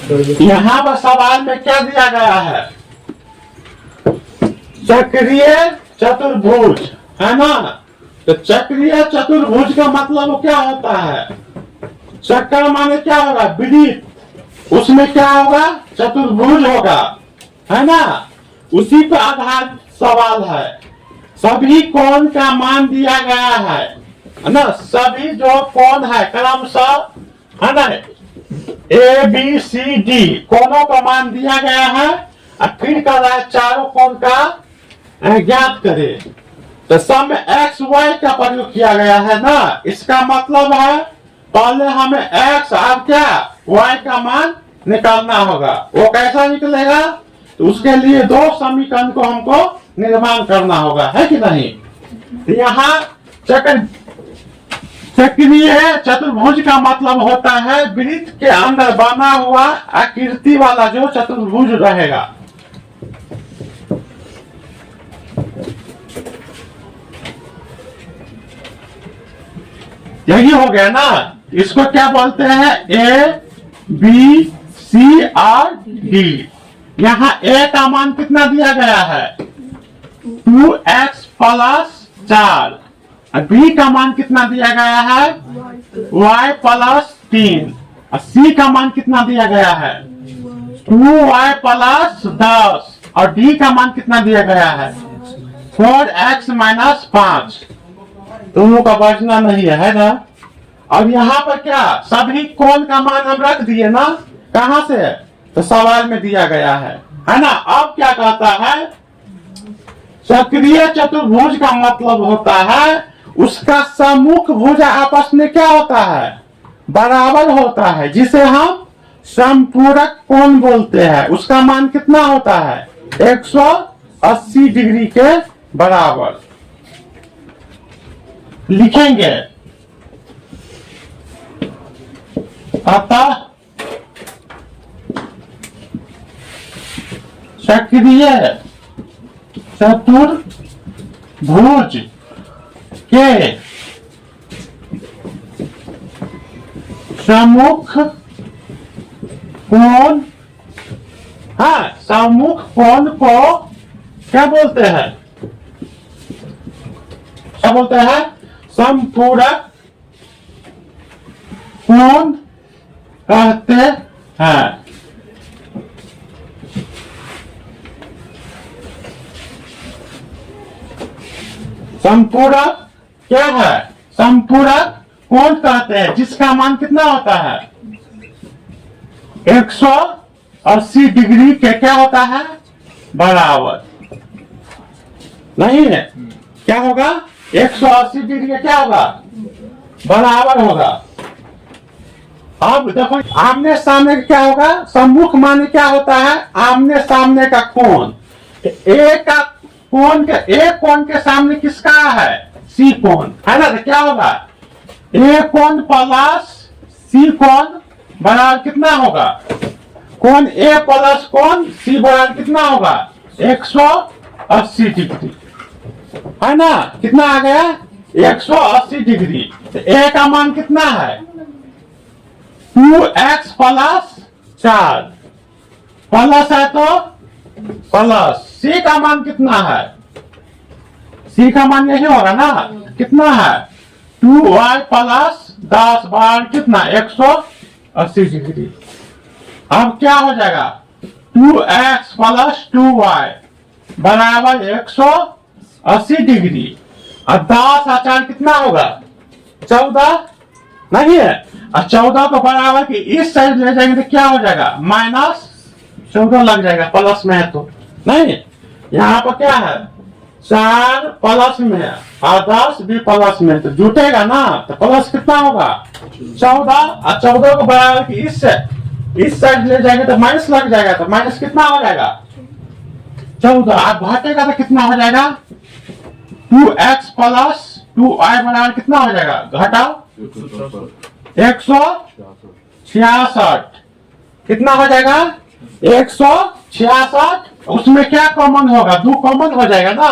यहाँ पर सवाल में क्या दिया गया है? चक्रीय चतुर्भुज, है ना? तो चक्रीय चतुर्भुज का मतलब क्या होता है? चक्र माने क्या होगा? वृत्त, उसमें क्या होगा? चतुर्भुज होगा, है ना? उसी पर आधारित सवाल है। सभी कोण का मान दिया गया है ना? सभी जो कोण है क्रमशः, है ना, ए बी सी डी कोणों का मान दिया गया है और फिर कर रहा है चारों कोण का ज्ञात करे। तो सम एक्स वाई का प्रयोग किया गया है ना? इसका मतलब है पहले हमें एक्स और क्या वाई का मान निकालना होगा। वो कैसा निकलेगा? तो उसके लिए दो समीकरण को हमको निर्माण करना होगा, है कि नहीं? यहाँ चक्रीय चतुर्भुज का मतलब होता है वृत्त के अंदर बना हुआ आकृति वाला जो चतुर्भुज रहेगा। यही हो गया ना? इसको क्या बोलते हैं? ए बी सी और डी। यहाँ ए का मान कितना दिया गया है? 2x plus 4। बी का मान कितना दिया गया है? y plus 3। और सी का मान कितना दिया गया है? 2y plus 10। और डी का मान कितना दिया गया है? 4x minus 5। दोनों का बचना नहीं है ना? अब यहाँ पर क्या सभी कोण का मान हम रख दिए ना? कहाँ से? तो सवाल में दिया गया है ना? अब क्या कहता है? चक्रीय चतुर्भुज का मतलब होता है उसका सम्मुख भुजा आपस में क्या होता है? बराबर होता है, जिसे हम समपूरक कोण बोलते हैं। उसका मान कितना होता है? 180 डिग्री के बराबर। लिखेंगे अतः चक्रीय चतुर्भुज के सम्मुख कोण, हाँ, सम्मुख कोण को क्या बोलते हैं? क्या बोलते हैं? समपूरक कोण कहते हैं। समपूरक क्या है? समपूरक कोण कहते हैं जिसका मान कितना होता है? 180 डिग्री के क्या होता है? बराबर। नहीं है? क्या होगा? 180 डिग्री के क्या होगा? बराबर होगा। अब देखो आमने सामने का क्या होगा? सम्मुख माने क्या होता है? आमने सामने का कोण। एक का कोण के, एक कोण के सामने किसका है? सी कोण, है ना? तो क्या होगा? ए कोण प्लस सी कोण बराबर कितना होगा? कोण ए प्लस कोण सी बराबर कितना होगा? 180 डिग्री, है ना? कितना आ गया? 180 डिग्री। तो ए का मान कितना है? 2x प्लस 4 प्लस है तो प्लस। सी का मान कितना है? सी का मान यही होगा ना? कितना है? 2y प्लस 10 बार कितना? 180 डिग्री। अब क्या हो जाएगा? 2x प्लस 2y बराबर 180 डिग्री। और 10 और 4 कितना होगा? 14 नहीं है? और 14 को बराबर की इस साइड ले जाएंगे तो क्या हो जाएगा? -14 लग जाएगा, प्लस में है तो नहीं। यहाँ पर क्या है? 4 प्लस में है और 10 भी प्लस में, तो जुटेगा ना? तो प्लस कितना होगा? 14। और 14 को बराबर की इस साइड ले जाएंगे तो माइनस लग जाएगा, तो माइनस कितना हो जाएगा? 14। आप घटेगा तो कितना हो जाएगा? 2x प्लस 2y बराबर कितना हो जाएगा? घटाओ 166। कितना हो जाएगा? 166। उसमें क्या कॉमन होगा? 2 कॉमन हो जाएगा ना?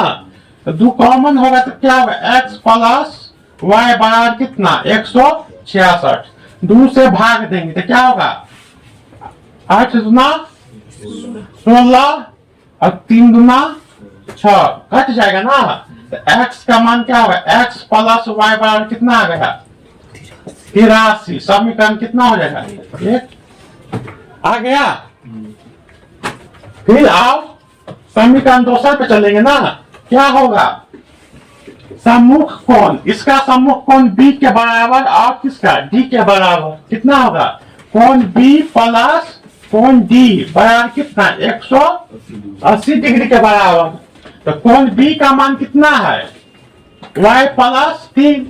तो 2 कॉमन होगा तो क्या होगा? x प्लस y बराबर कितना? 166। 2 से भाग देंगे तो क्या होगा? 8 दूना 16 और 3 दूना 6 कट जाएगा ना। तो x का मान क्या होगा, x प्लस वाई बराबर कितना आ गया 83। समीकरण कितना हो जाएगा, एक आ गया। फिर आप समीकरण दूसरे पे चलेंगे ना, क्या होगा, सम्मुख कोण, इसका सम्मुख कोण b के बराबर और किसका d के बराबर कितना होगा, कोण b प्लस कोण d बराबर कितना 180 डिग्री के बराबर। तो कोण b का मान कितना है y प्लस 3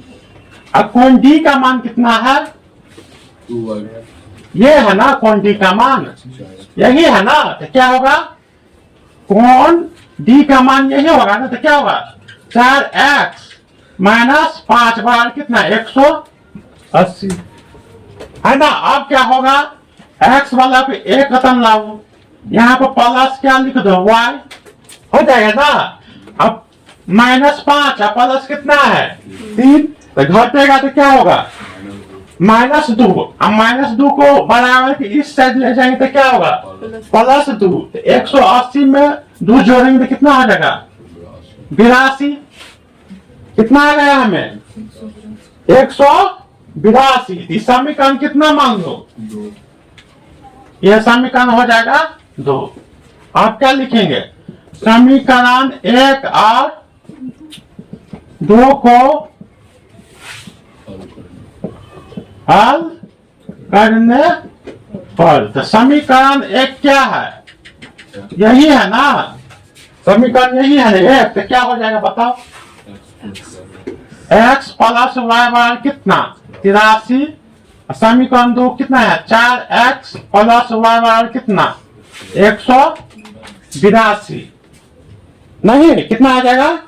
और कोण d का मान कितना है, ये है ना कोण d का मान, यही है ना। तो क्या होगा, कोण d का मान यही होगा ना। तो क्या होगा 4x माइनस 5 बार कितना 180 है ना। अब क्या होगा, x वाला पे एक खत्म लाओ, यहाँ पे प्लस क्या लिख दो y हो जाएगा ना। अब -5 प्लस कितना है 3, तो घटेगा तो क्या होगा -2। अब -2 को बराबर के इस साइड ले जाएंगे तो क्या होगा +2। तो 180 में 2 जोड़ेंगे तो कितना हो जाएगा 82। कितना आ गया हमें 182। समीकरण कितना मान लो, यह समीकरण हो जाएगा 2। आप क्या लिखेंगे, समीकरण 1 और 2 को हल करने पर। तो समीकरण 1 क्या है, यही है ना, समीकरण यही है ना 1। तो क्या हो जाएगा बताओ, x प्लस वाई बराबर कितना 83। समीकरण 2 कितना है 4x प्लस वाई बराबर कितना 182। नहीं कितना आ जाएगा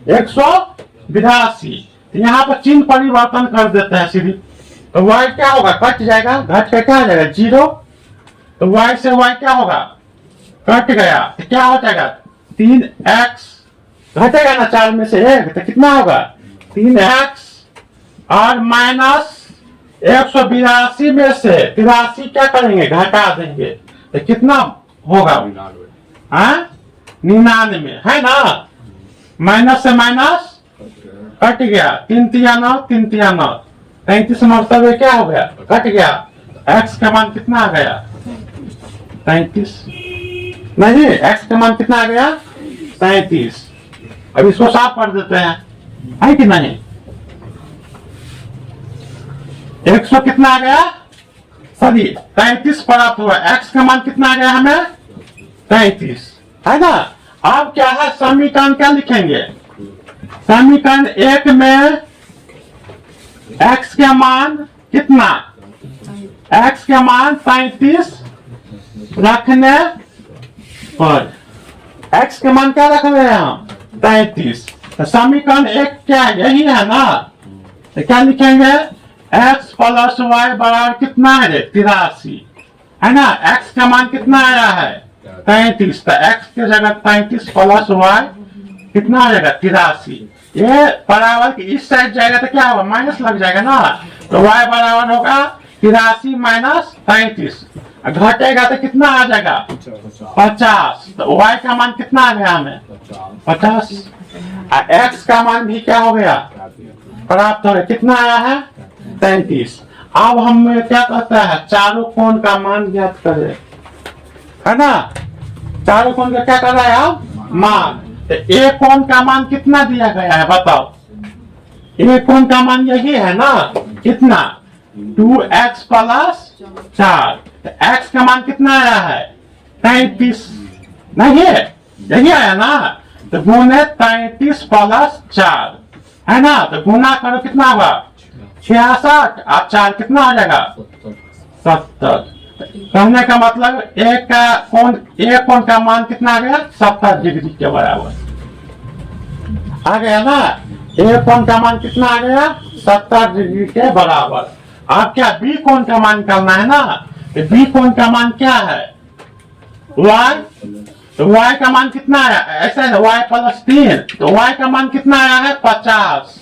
182। यहाँ पर चिन्ह परिवर्तन कर देते हैं सीधी। तो y क्या होगा, कट जाएगा, घट के क्या आ जाएगा 0। तो y से y क्या होगा, कट गया तो क्या हो जाएगा 3x, घटेगा ना 4 में से 1, तो कितना होगा 3x और माइनस 182 में से 83 क्या करेंगे घटा देंगे, तो कितना होगा 99 है ना। माइनस से माइनस कट गया, 3 तिया 9, 3 तिया 9, 33 मतलब क्या हो गया कट गया। x का मान कितना आ गया 33, नहीं x का मान कितना आ गया 37। अब इसको साफ कर देते हैं, है कि नहीं। 100 कितना आ गया, सॉरी 33 प्राप्त हुआ, x का मान कितना आ गया हमें 33 है ना। अब क्या है, समीकरण क्या लिखेंगे, समीकरण 1 में x का मान कितना, x का मान 35 रखने पर, x का मान क्या रख रहे हैं हम 35। तो समीकरण 1 क्या यही है ना। तो क्या लिखेंगे, x प्लस वाई बराबर कितना है 83 है ना। x का मान कितना आया है 35, तो x के जगह 35 प्लस वाई कितना आ जाएगा 83। ये बराबर इस साइड जाएगा तो क्या होगा माइनस लग जाएगा ना। तो y बराबर होगा 83 माइनस 35, घटेगा तो कितना आ जाएगा 50। तो y का मान कितना आ गया हमें 50। x का मान भी क्या हो गया प्राप्त हो गया, कितना आया है 33। अब हम क्या कहता है, चारों कोण का मान ज्ञात करें, है ना। चारों कोण का क्या कर रहा है आप मान। तो एक कोण का मान कितना दिया गया है बताओ, एक कोण का मान यही है ना, कितना 2x प्लस 4। तो x का मान कितना आया है 33, नहीं यही आया ना। तो गुणे 33 प्लस 4 है ना। तो गुना करो कितना होगा 66 और 4 कितना आ जाएगा 70। कहने का मतलब एक कोण का मान कितना आ गया 70 डिग्री के बराबर आ गया ना। एक कोण का मान कितना आ गया 70 डिग्री के बराबर। आप क्या बी कोण का मान निकालना है ना। तो बी कोण का मान क्या है y, तो y का मान कितना आया, ऐसा है y प्लस 3, तो y का मान कितना आया है 50।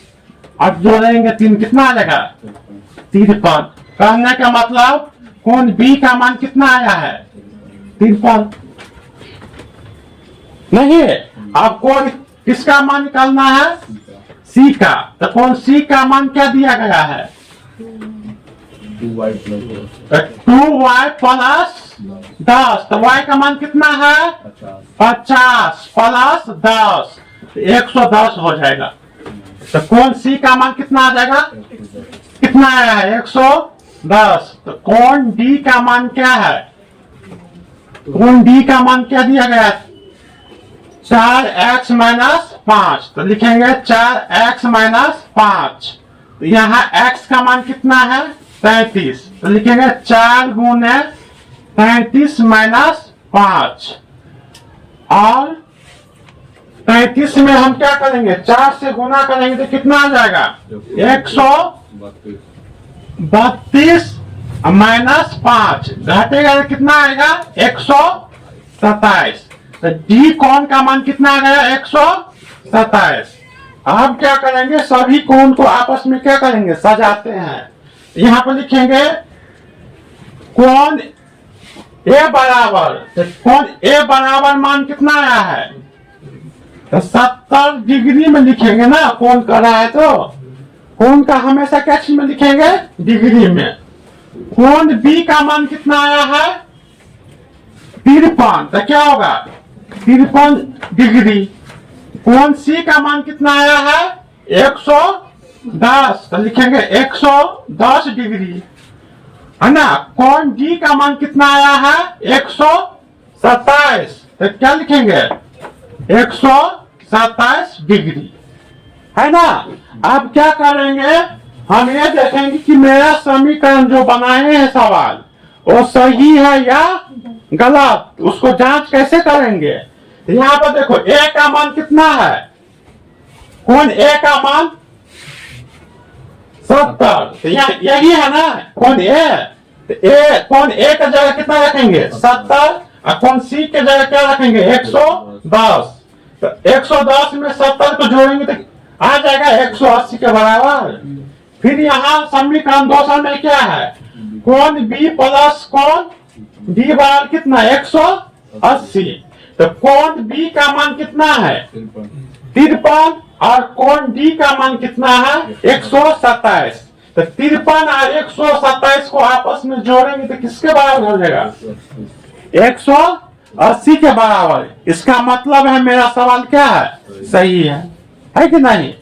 अब जोड़ेंगे 3 कितना आ जाएगा 53। कहने का मतलब कोण बी का मान कितना आया है? 53। नहीं, अब कोण किसका मान निकालना है? सी का। तो कोण सी का मान क्या दिया गया है? 2y plus 2y plus 10। तो y का मान कितना है? 50 प्लस 10, 110 हो जाएगा। तो कोण सी का मान कितना आ जाएगा? कितना आया है? 110। तो कोण डी का मान क्या है? कोण डी का मान क्या दिया गया है? 4x minus 5। तो लिखेंगे 4x माइनस 5। तो यहाँ x का मान कितना है? 33। तो लिखेंगे 4 गुने 33 माइनस 5। और 33 में हम क्या करेंगे? 4 से गुना करेंगे तो कितना आ जाएगा? 132 माइनस 5 घटेगा तो कितना आएगा? 127। तो डी कोण का मान कितना आ गया? 127। अब क्या करेंगे? सभी कोण को आपस में क्या करेंगे? सजाते हैं। यहाँ पर लिखेंगे कोण ए बराबर, तो कोण ए बराबर मान कितना आया है? तो 70 डिग्री में लिखेंगे ना, कोण कर रहा है तो कोण का हमेशा क्या चीज में लिखेंगे? डिग्री में। कोण बी का मान कितना आया है? 53। तो क्या होगा? 53 डिग्री। कोण सी का मान कितना आया है? 110। तो लिखेंगे 110 डिग्री, है ना। कोण डी का मान कितना आया है? 127। तो क्या लिखेंगे? 127 डिग्री, है ना। अब क्या करेंगे? हम ये देखेंगे कि मेरा समीकरण जो बनाए हैं सवाल, वो सही है या गलत। उसको जांच कैसे करेंगे? यहाँ पर देखो ए का मान कितना है? कोण ए का मान 70। तो यही है ना कोण ए। कोण ए का जगह कितना रखेंगे? 70। और कोण सी के जगह क्या रखेंगे? 110। तो 110 में 70 को जोड़ेंगे तो आ जाएगा 180 के बराबर। फिर यहाँ समीकरण दूसरा में क्या है? कोण बी प्लस कोण डी बराबर कितना? 180। तो कोण बी का मान कितना है? 53। और कोण डी का मान कितना है? 127। तो 53 और 127 को आपस में जोड़ेंगे तो किसके बराबर हो जाएगा? 180 के बराबर। इसका मतलब है मेरा सवाल क्या है? सही है कि नहीं?